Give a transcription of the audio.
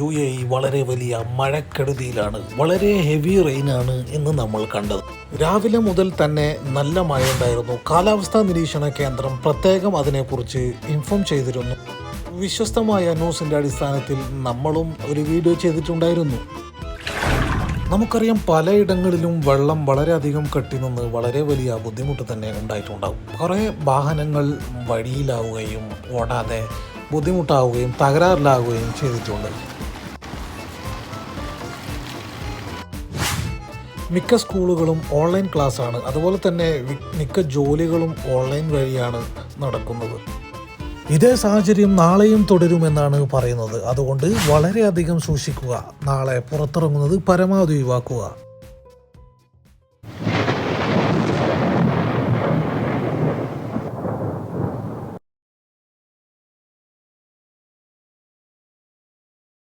UAE വളരെ വലിയ മഴക്കെടുതിയിലാണ്. വളരെ ഹെവി റെയിനാണ് ഇന്ന് നമ്മൾ കണ്ടത്. രാവിലെ മുതൽ തന്നെ നല്ല മഴയുണ്ടായിരുന്നു. കാലാവസ്ഥാ നിരീക്ഷണ കേന്ദ്രം പ്രത്യേകം അതിനെക്കുറിച്ച് ഇൻഫോം ചെയ്തിരുന്നു. വിശ്വസ്തമായ ന്യൂസിൻ്റെ അടിസ്ഥാനത്തിൽ നമ്മളും ഒരു വീഡിയോ ചെയ്തിട്ടുണ്ടായിരുന്നു. നമുക്കറിയാം, പലയിടങ്ങളിലും വെള്ളം വളരെയധികം കെട്ടിനിന്ന് വളരെ വലിയ ബുദ്ധിമുട്ട് തന്നെ ഉണ്ടായിട്ടുണ്ടാകും. കുറേ വാഹനങ്ങൾ വഴിയിലാവുകയും ഓടാതെ ബുദ്ധിമുട്ടാവുകയും തകരാറിലാവുകയും ചെയ്തിട്ടുണ്ട്. മിക്ക സ്കൂളുകളും ഓൺലൈൻ ക്ലാസ്സാണ്. അതുപോലെ തന്നെ മിക്ക ജോലികളും ഓൺലൈൻ വഴിയാണ് നടക്കുന്നത്. ഇതേ സാഹചര്യം നാളെയും തുടരുമെന്നാണ് പറയുന്നത്. അതുകൊണ്ട് വളരെയധികം സൂക്ഷിക്കുക. നാളെ പുറത്തിറങ്ങുന്നത് പരമാവധി ഒഴിവാക്കുക.